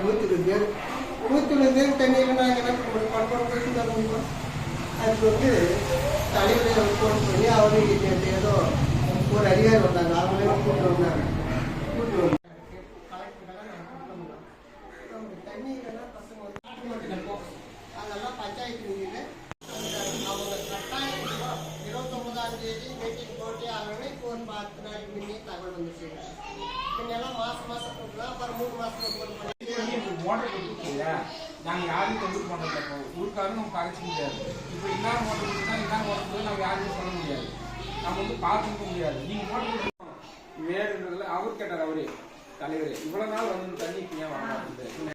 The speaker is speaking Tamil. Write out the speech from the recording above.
ஊற்றுறது தண்ணியில் நாங்கள் என்ன பண்ணுறோம் போயிட்டு தான் முடியும். அதுக்கு வந்து தலைவரை ஃபோன் பண்ணி அவரு ஏதோ ஒரு அதிகாரி வந்தாங்க, அவங்களே கூப்பிட்டு வந்தாங்க. கலெக்டர்லாம் நாங்கள் கொடுத்தோம்னா தண்ணிக்கெல்லாம் பசங்க வந்து அதெல்லாம் பஞ்சாயத்து நிதியில் அவங்க கட்டாயம் 29ஆம் தேதி மீட்டிங் போட்டு ஆகவே இப்போ ஒரு 10 நாளைக்கு முன்னே தகவல் வந்துச்சு. முன்னெல்லாம் மாதம் கொடுக்கலாம், அப்புறம் 3 மாதம் கொடுக்கலாம். மோட்டர் கொடுத்துருக்கீங்க, நாங்கள் யாரும் தொழில் பண்ணுறது இப்போ ஊருக்காரும் நம்ம பகைச்சிக்க முடியாது. இப்போ இன்னார் மோட்டர் கொடுத்தா இன்னார் மோட்டர் கொடுத்தா நம்ம யாருமே சொல்ல முடியாது, நம்ம வந்து பார்த்துக்க முடியாது. நீங்கள் மோட்டர் கொடுத்துருக்கோம் மேடுன்றதுல அவர் கேட்டார், அவரே தலைவர் இவ்வளோ நாள் வந்து தண்ணி ஏன் வர மாட்டேங்குது.